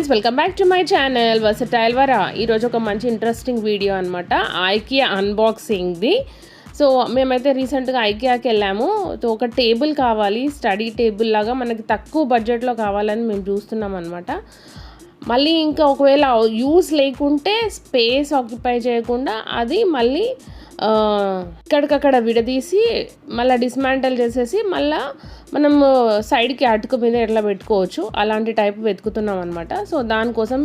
Friends, welcome back to my channel versatile Vara. ఈరోజు ఒక మంచి ఇంట్రెస్టింగ్ వీడియో అనమాట, ఐకియా అన్బాక్సింగ్ది. సో మేమైతే రీసెంట్గా ఐకియాకి వెళ్ళాము. సో ఒక టేబుల్ కావాలి, స్టడీ టేబుల్ లాగా మనకి తక్కువ బడ్జెట్లో కావాలని మేము చూస్తున్నాం అనమాట. మళ్ళీ ఇంకా ఒకవేళ యూస్ లేకుంటే స్పేస్ ఆక్యుపై చేయకుండా అది మళ్ళీ ఇక్కడికక్కడ విడదీసి మళ్ళీ డిస్మాంటల్ చేసేసి మళ్ళీ మనం సైడ్కి అటుకు మీద ఎట్లా పెట్టుకోవచ్చు అలాంటి టైప్ వెతుకుతున్నాం అనమాట. సో దానికోసం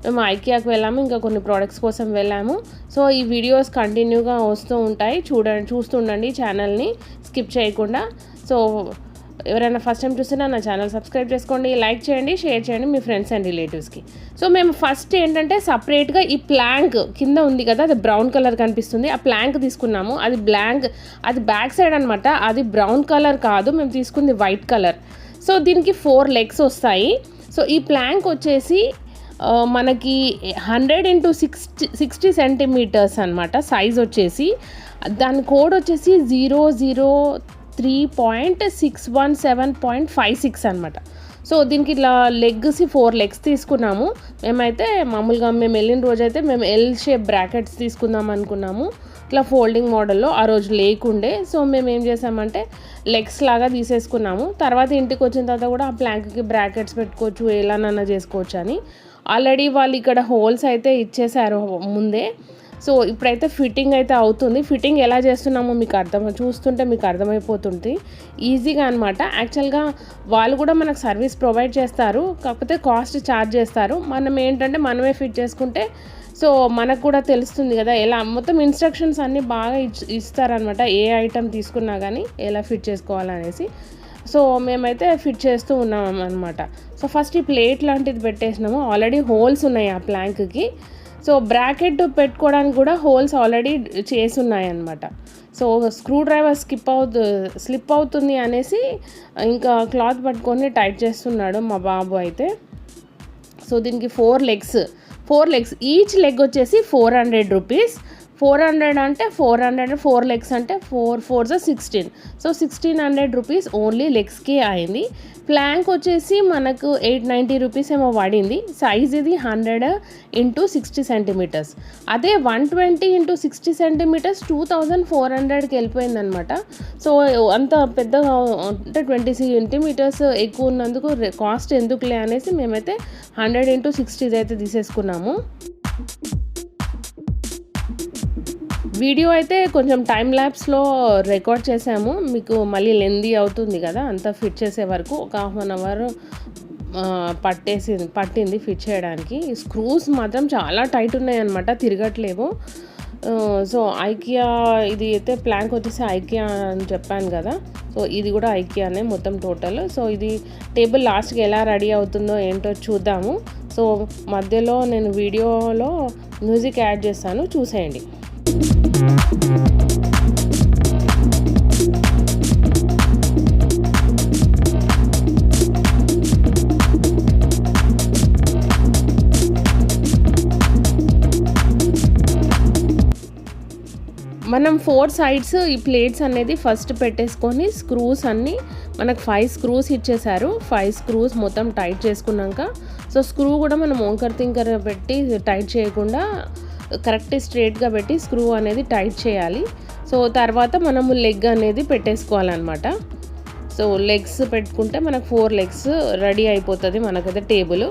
మేము ఐకియాకి వెళ్ళాము, ఇంకా కొన్ని ప్రోడక్ట్స్ కోసం వెళ్ళాము. సో ఈ వీడియోస్ కంటిన్యూగా వస్తూ ఉంటాయి, చూస్తుండండి ఛానల్ని స్కిప్ చేయకుండా. సో ఎవరైనా ఫస్ట్ టైం చూసినా నా ఛానల్ సబ్స్క్రైబ్ చేసుకోండి, లైక్ చేయండి, షేర్ చేయండి మీ ఫ్రెండ్స్ అండ్ రిలేటివ్స్కి. సో మేము ఫస్ట్ ఏంటంటే సపరేట్గా ఈ ప్లాంక్ కింద ఉంది కదా, అది బ్రౌన్ కలర్ కనిపిస్తుంది, ఆ ప్లాంక్ తీసుకున్నాము. అది అది బ్యాక్ సైడ్ అనమాట, అది బ్రౌన్ కలర్ కాదు, మేము తీసుకుంది వైట్ కలర్. సో దీనికి 4 legs వస్తాయి. సో ఈ ప్లాంక్ వచ్చేసి మనకి 100 x 60 centimeters అనమాట సైజ్ వచ్చేసి. దాని కోడ్ వచ్చేసి 003.617.56 అనమాట. సో దీనికి ఇట్లా 4 legs తీసుకున్నాము. మేమైతే మామూలుగా మేము వెళ్ళిన రోజైతే మేము ఎల్ షేప్ బ్రాకెట్స్ తీసుకుందాం అనుకున్నాము, ఇట్లా ఫోల్డింగ్ మోడల్లో. ఆ రోజు లేకుండే, సో మేము ఏం చేసామంటే లెగ్స్ లాగా తీసేసుకున్నాము. తర్వాత ఇంటికి వచ్చిన తర్వాత కూడా ఆ ప్లాంక్కి బ్రాకెట్స్ పెట్టుకోవచ్చు, ఎలానన్నా చేసుకోవచ్చు అని. ఆల్రెడీ వాళ్ళు ఇక్కడ హోల్స్ అయితే ఇచ్చేసారు ముందే. సో ఇప్పుడైతే ఫిట్టింగ్ అయితే అవుతుంది. ఫిట్టింగ్ ఎలా చేస్తున్నామో మీకు చూస్తుంటే మీకు అర్థమైపోతుంది ఈజీగా అనమాట. యాక్చువల్గా వాళ్ళు కూడా మనకు సర్వీస్ ప్రొవైడ్ చేస్తారు, కాకపోతే కాస్ట్ ఛార్జ్ చేస్తారు. మనం ఏంటంటే మనమే ఫిట్ చేసుకుంటే సో మనకు కూడా తెలుస్తుంది కదా ఎలా, మొత్తం ఇన్స్ట్రక్షన్స్ అన్నీ బాగా ఇస్తారనమాట, ఏ ఐటెం తీసుకున్నా కానీ ఎలా ఫిట్ చేసుకోవాలనేసి. సో మేమైతే ఫిట్ చేస్తూ ఉన్నాం అనమాట. సో ఫస్ట్ ఈ ప్లేట్ లాంటిది పెట్టేసినాము, ఆల్రెడీ హోల్స్ ఉన్నాయి ఆ ప్లాంక్కి. సో బ్రాకెట్ పెట్టుకోవడానికి కూడా హోల్స్ ఆల్రెడీ చేసి ఉన్నాయి అన్నమాట. సో స్క్రూ డ్రైవర్ స్లిప్ అవుతుంది అనేసి ఇంకా క్లాత్ పట్టుకొని టైట్ చేస్తున్నాడు మా బాబు అయితే. సో దీనికి 4 legs, ఈచ్ లెగ్ వచ్చేసి 400 రూపీస్. 400 అంటే 400, 4 legs అంటే 4 4 16. సో 1600 రూపీస్ ఓన్లీ లెగ్స్కి అయింది. ప్లాంక్ వచ్చేసి మనకు 890 రూపీస్ ఏమో పడింది. సైజ్ ఇది 100 x 60 centimeters. అదే 120 x 60 centimeters 2400కి వెళ్ళిపోయింది అనమాట. సో అంత పెద్ద అంటే 20 centimeters ఎక్కువ ఉన్నందుకు కాస్ట్ ఎందుకులే అనేసి మేమైతే 100 x 60 అయితే తీసేసుకున్నాము. వీడియో అయితే కొంచెం టైం ల్యాప్స్లో రికార్డ్ చేసాము, మీకు మళ్ళీ లెందీ అవుతుంది కదా అంతా ఫిట్ చేసే వరకు. ఒక 1/2 hour పట్టింది ఫిట్ చేయడానికి. స్క్రూస్ మాత్రం చాలా టైట్ ఉన్నాయి అనమాట, తిరగట్లేవు. సో ఐకియా ఇది అయితే ప్లాంక్ వచ్చేసి ఐకియా అని చెప్పాను కదా, సో ఇది కూడా ఐకియానే మొత్తం టోటల్. సో ఇది టేబుల్ లాస్ట్కి ఎలా రెడీ అవుతుందో ఏంటో చూద్దాము. సో మధ్యలో నేను వీడియోలో మ్యూజిక్ యాడ్ చేస్తాను, చూసేయండి. మనం 4 sides ఈ ప్లేట్స్ అనేది ఫస్ట్ పెట్టేసుకొని స్క్రూస్ అన్నీ మనకు 5 screws ఇచ్చేసారు. 5 screws మొత్తం టైట్ చేసుకున్నాక, సో స్క్రూ కూడా మనం వంకర్ తింకర్ పెట్టి టైట్ చేయకుండా కరెక్ట్ స్ట్రేట్గా పెట్టి స్క్రూ అనేది టైట్ చేయాలి. సో తర్వాత మనము లెగ్ అనేది పెట్టేసుకోవాలన్నమాట. సో లెగ్స్ పెట్టుకుంటే మనకు 4 legs రెడీ అయిపోతుంది మనకైతే టేబుల్.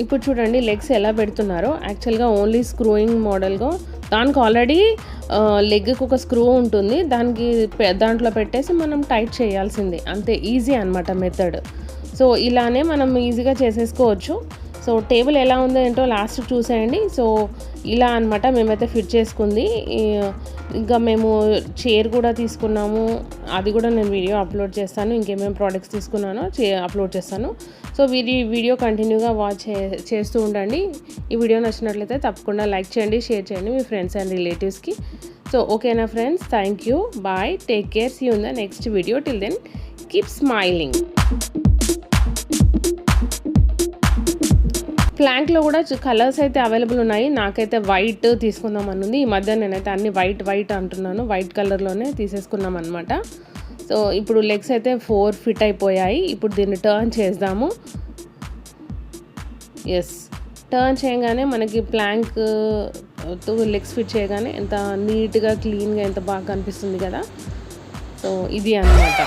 ఇప్పుడు చూడండి లెగ్స్ ఎలా పెడుతున్నారో. యాక్చువల్గా ఓన్లీ స్క్రూయింగ్ మోడల్గా దానికి ఆల్రెడీ లెగ్కి ఒక స్క్రూ ఉంటుంది, దాంట్లో పెట్టేసి మనం టైట్ చేయాల్సిందే, అంతే. ఈజీ అనమాట మెథడ్. సో ఇలానే మనం ఈజీగా చేసేసుకోవచ్చు. సో టేబుల్ ఎలా ఉందో ఏంటో లాస్ట్ చూసేయండి. సో ఇలా అనమాట మేమైతే ఫిట్ చేసుకుంది. ఇంకా మేము చైర్ కూడా తీసుకున్నాము, అది కూడా నేను వీడియో అప్లోడ్ చేస్తాను. ఇంకేమేమి ప్రోడక్ట్స్ తీసుకున్నానో అప్లోడ్ చేస్తాను. సో వీడియో కంటిన్యూగా వాచ్ చేస్తూ ఉండండి. ఈ వీడియో నచ్చినట్లయితే తప్పకుండా లైక్ చేయండి, షేర్ చేయండి మీ ఫ్రెండ్స్ అండ్ రిలేటివ్స్కి. సో ఓకేనా friends, thank you, bye, take care, see you in the next video. Till then keep smiling. ప్లాంక్లో కూడా కలర్స్ అయితే అవైలబుల్ ఉన్నాయి. నాకైతే వైట్ తీసుకుందాం అని ఉంది. ఈ మధ్య నేనైతే అన్ని వైట్ అంటున్నాను, వైట్ కలర్లోనే తీసేసుకున్నాం అనమాట. సో ఇప్పుడు లెగ్స్ అయితే 4 ఫిట్ అయిపోయాయి. ఇప్పుడు దీన్ని టర్న్ చేద్దాము. ఎస్, టర్న్ చేయగానే మనకి ప్లాంక్ లెగ్స్ ఫిట్ చేయగానే ఎంత నీట్గా క్లీన్గా ఎంత బాగా కనిపిస్తుంది కదా. సో ఇది అన్నమాట.